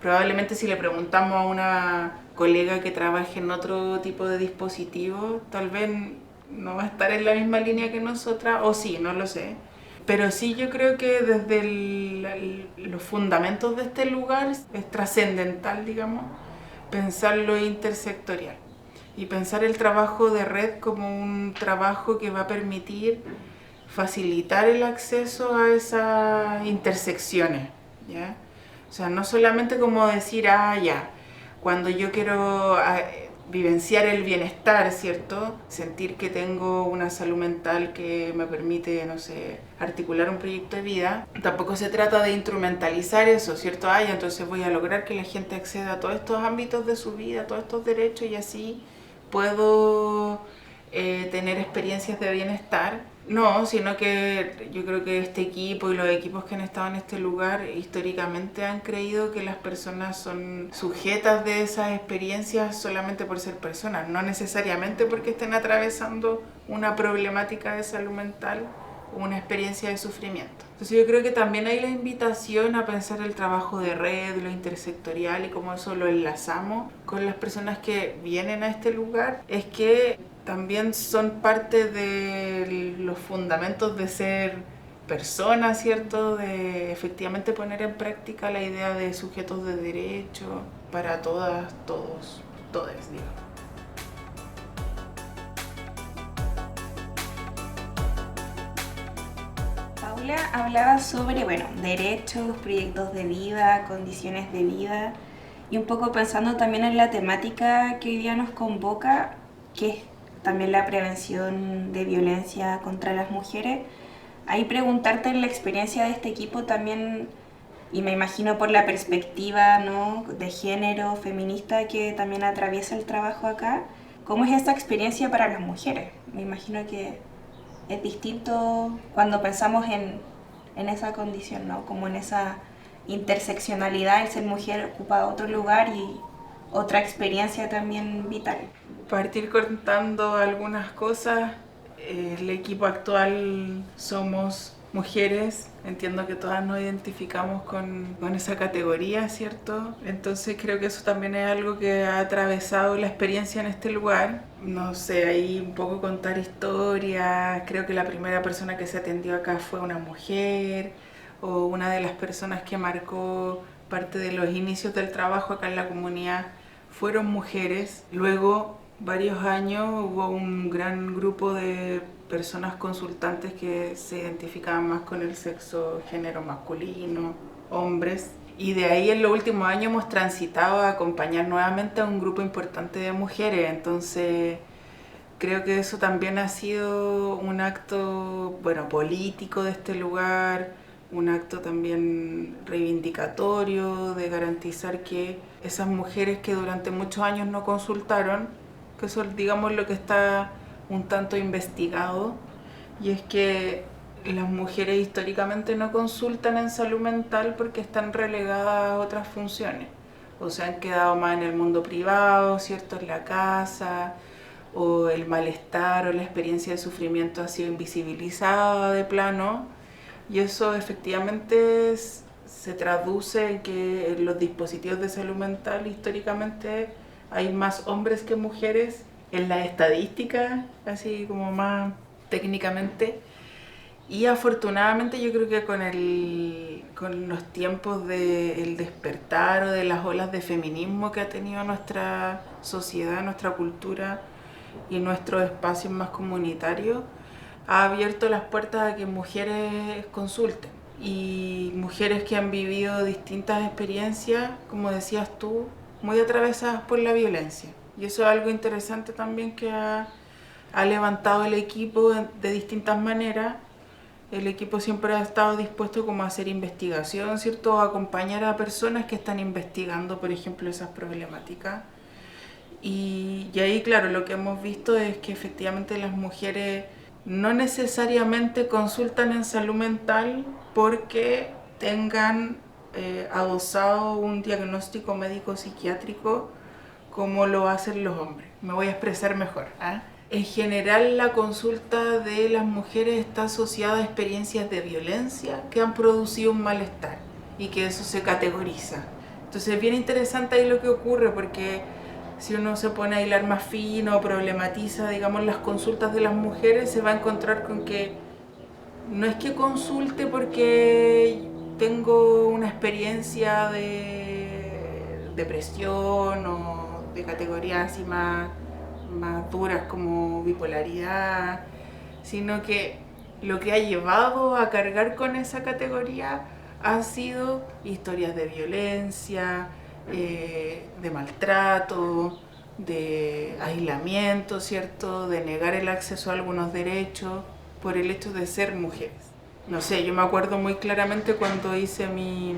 Probablemente si le preguntamos a una colega que trabaje en otro tipo de dispositivo, tal vez no va a estar en la misma línea que nosotras, o sí, no lo sé. Pero sí, yo creo que desde los fundamentos de este lugar es trascendental, digamos, pensar lo intersectorial. Y pensar el trabajo de red como un trabajo que va a permitir facilitar el acceso a esas intersecciones, ¿ya? O sea, no solamente como decir, ya, cuando yo quiero vivenciar el bienestar, ¿cierto? Sentir que tengo una salud mental que me permite, no sé, articular un proyecto de vida. Tampoco se trata de instrumentalizar eso, ¿cierto? Entonces voy a lograr que la gente acceda a todos estos ámbitos de su vida, a todos estos derechos y así puedo tener experiencias de bienestar. No, sino que yo creo que este equipo y los equipos que han estado en este lugar históricamente han creído que las personas son sujetas de esas experiencias solamente por ser personas, no necesariamente porque estén atravesando una problemática de salud mental o una experiencia de sufrimiento. Entonces yo creo que también hay la invitación a pensar el trabajo de red, lo intersectorial y cómo eso lo enlazamos con las personas que vienen a este lugar, es que también son parte de los fundamentos de ser personas, ¿cierto? De efectivamente poner en práctica la idea de sujetos de derecho para todas, todos, todes, digo. Paula hablaba sobre, derechos, proyectos de vida, condiciones de vida y un poco pensando también en la temática que hoy día nos convoca, que es también la prevención de violencia contra las mujeres. Ahí preguntarte en la experiencia de este equipo también, y me imagino por la perspectiva, ¿no?, de género, feminista que también atraviesa el trabajo acá, ¿cómo es esta experiencia para las mujeres? Me imagino que es distinto cuando pensamos en esa condición, ¿no? Como en esa interseccionalidad, el ser mujer ocupa otro lugar y otra experiencia también vital. Partir contando algunas cosas. El equipo actual somos mujeres, entiendo que todas nos identificamos con esa categoría, ¿cierto? Entonces creo que eso también es algo que ha atravesado la experiencia en este lugar. No sé, ahí un poco contar historias. Creo que la primera persona que se atendió acá fue una mujer, o una de las personas que marcó parte de los inicios del trabajo acá en la comunidad fueron mujeres. Luego, varios años, hubo un gran grupo de personas consultantes que se identificaban más con el sexo, género masculino, hombres. Y de ahí en los últimos años hemos transitado a acompañar nuevamente a un grupo importante de mujeres. Entonces creo que eso también ha sido un acto, bueno, político de este lugar, un acto también reivindicatorio de garantizar que esas mujeres que durante muchos años no consultaron, que eso es, digamos, lo que está un tanto investigado, y es que las mujeres históricamente no consultan en salud mental porque están relegadas a otras funciones, o se han quedado más en el mundo privado, ¿cierto?, en la casa, o el malestar o la experiencia de sufrimiento ha sido invisibilizada de plano, y eso efectivamente se traduce en que en los dispositivos de salud mental históricamente hay más hombres que mujeres en las estadísticas, así como más técnicamente. Y afortunadamente yo creo que con los tiempos del despertar o de las olas de feminismo que ha tenido nuestra sociedad, nuestra cultura y nuestros espacios más comunitarios, ha abierto las puertas a que mujeres consulten. Y mujeres que han vivido distintas experiencias, como decías tú, muy atravesadas por la violencia. Y eso es algo interesante también que ha levantado el equipo de distintas maneras. El equipo siempre ha estado dispuesto como a hacer investigación, ¿cierto? A acompañar a personas que están investigando, por ejemplo, esas problemáticas. Y ahí, claro, lo que hemos visto es que efectivamente las mujeres no necesariamente consultan en salud mental porque tengan adosado un diagnóstico médico psiquiátrico como lo hacen los hombres. Me voy a expresar mejor, ¿eh? En general, la consulta de las mujeres está asociada a experiencias de violencia que han producido un malestar y que eso se categoriza. Entonces es bien interesante ahí lo que ocurre, porque si uno se pone a hilar más fino, problematiza, digamos, las consultas de las mujeres, se va a encontrar con que no es que consulte porque tengo una experiencia de depresión o de categorías así más duras como bipolaridad, sino que lo que ha llevado a cargar con esa categoría han sido historias de violencia, de maltrato, de aislamiento, ¿cierto?, de negar el acceso a algunos derechos por el hecho de ser mujeres. No sé, yo me acuerdo muy claramente cuando hice mi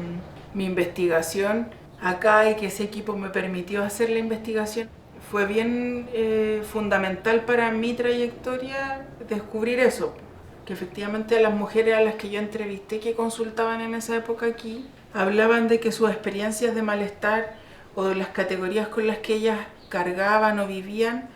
investigación acá y que ese equipo me permitió hacer la investigación. Fue bien fundamental para mi trayectoria descubrir eso, que efectivamente a las mujeres a las que yo entrevisté que consultaban en esa época aquí, hablaban de que sus experiencias de malestar o de las categorías con las que ellas cargaban o vivían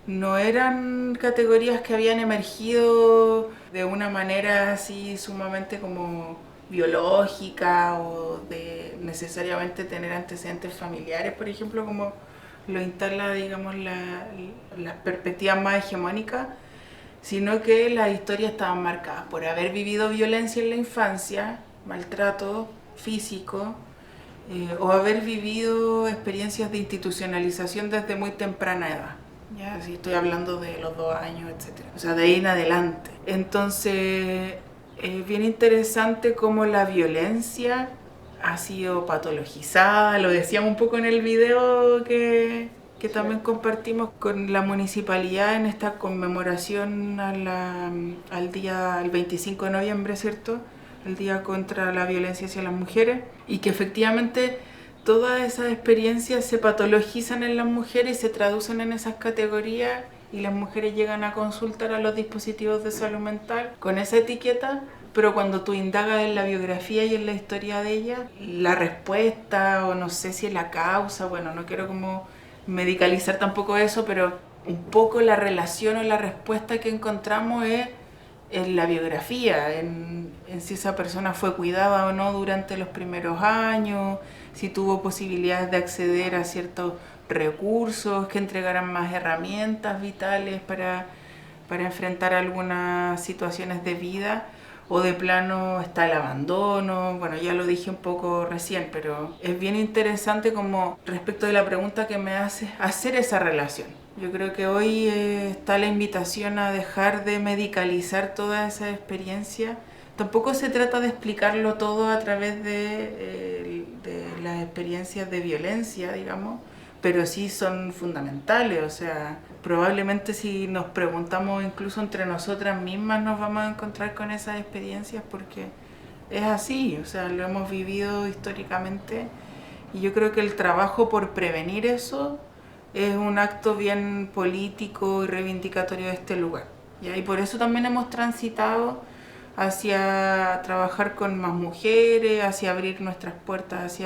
no eran categorías que habían emergido de una manera así sumamente como biológica o de necesariamente tener antecedentes familiares, por ejemplo, como lo instala, digamos, las perspectivas más hegemónicas, sino que las historias estaban marcadas por haber vivido violencia en la infancia, maltrato físico, o haber vivido experiencias de institucionalización desde muy temprana edad. Ya, si estoy hablando de los 2 años, etc. O sea, de ahí en adelante. Entonces, es bien interesante cómo la violencia ha sido patologizada. Lo decíamos un poco en el video que también compartimos con la municipalidad en esta conmemoración al 25 de noviembre, ¿cierto?, el Día contra la Violencia hacia las Mujeres, y que efectivamente todas esas experiencias se patologizan en las mujeres y se traducen en esas categorías y las mujeres llegan a consultar a los dispositivos de salud mental con esa etiqueta, pero cuando tú indagas en la biografía y en la historia de ella, la respuesta, o no sé si es la causa, bueno, no quiero como medicalizar tampoco eso, pero un poco la relación o la respuesta que encontramos es en la biografía, en si esa persona fue cuidada o no durante los primeros años, si tuvo posibilidades de acceder a ciertos recursos que entregaran más herramientas vitales para enfrentar algunas situaciones de vida, o de plano está el abandono. Bueno, ya lo dije un poco recién, pero es bien interesante como respecto de la pregunta que me haces, hacer esa relación. Yo creo que hoy está la invitación a dejar de medicalizar toda esa experiencia. Tampoco se trata de explicarlo todo a través de las experiencias de violencia, digamos, pero sí son fundamentales. O sea, probablemente si nos preguntamos incluso entre nosotras mismas nos vamos a encontrar con esas experiencias, porque es así, o sea, lo hemos vivido históricamente, y yo creo que el trabajo por prevenir eso es un acto bien político y reivindicatorio de este lugar. Y por eso también hemos transitado hacia trabajar con más mujeres, hacia abrir nuestras puertas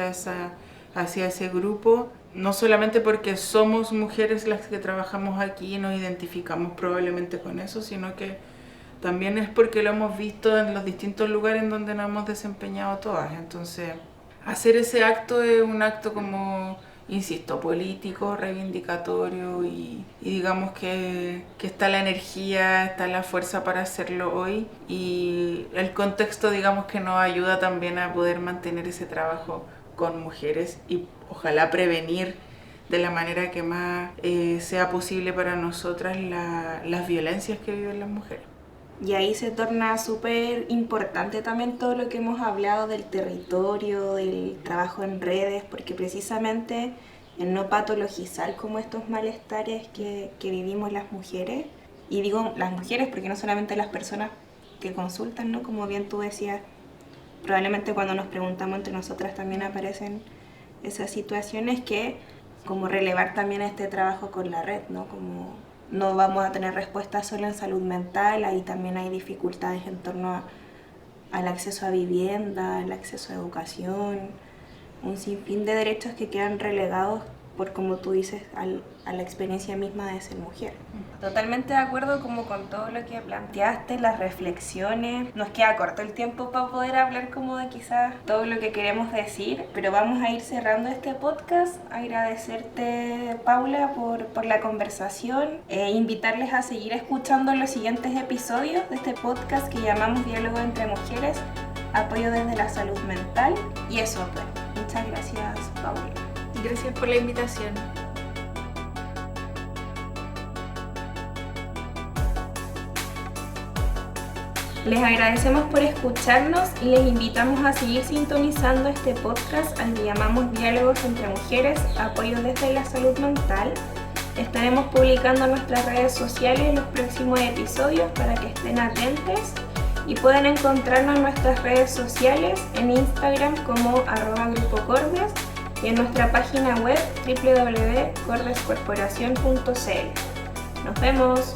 hacia ese grupo, no solamente porque somos mujeres las que trabajamos aquí y nos identificamos probablemente con eso, sino que también es porque lo hemos visto en los distintos lugares en donde nos hemos desempeñado todas. Entonces, hacer ese acto es un acto como, insisto, político, reivindicatorio, y digamos que está la energía, está la fuerza para hacerlo hoy, y el contexto, digamos, que nos ayuda también a poder mantener ese trabajo con mujeres y ojalá prevenir de la manera que más sea posible para nosotras las violencias que viven las mujeres. Y ahí se torna súper importante también todo lo que hemos hablado del territorio, del trabajo en redes, porque precisamente el no patologizar como estos malestares que vivimos las mujeres, y digo las mujeres porque no solamente las personas que consultan, ¿no? Como bien tú decías, probablemente cuando nos preguntamos entre nosotras también aparecen esas situaciones, que como relevar también este trabajo con la red, ¿no? Como no vamos a tener respuestas solo en salud mental, ahí también hay dificultades en torno al acceso a vivienda, al acceso a educación, un sinfín de derechos que quedan relegados por, como tú dices, a la experiencia misma de ser mujer. Totalmente de acuerdo como con todo lo que planteaste, las reflexiones. Nos queda corto el tiempo para poder hablar como de quizás todo lo que queremos decir, pero vamos a ir cerrando este podcast. Agradecerte, Paula, por la conversación, invitarles a seguir escuchando los siguientes episodios de este podcast que llamamos Diálogo entre Mujeres, apoyo desde la salud mental. Y eso, pues, muchas gracias, Paula. Gracias por la invitación. Les agradecemos por escucharnos y les invitamos a seguir sintonizando este podcast al que llamamos Diálogos entre Mujeres, apoyo desde la salud mental. Estaremos publicando en nuestras redes sociales los próximos episodios para que estén atentos, y pueden encontrarnos en nuestras redes sociales, en Instagram como @grupocordes, y en nuestra página web www.cordescorporacion.cl. Nos vemos.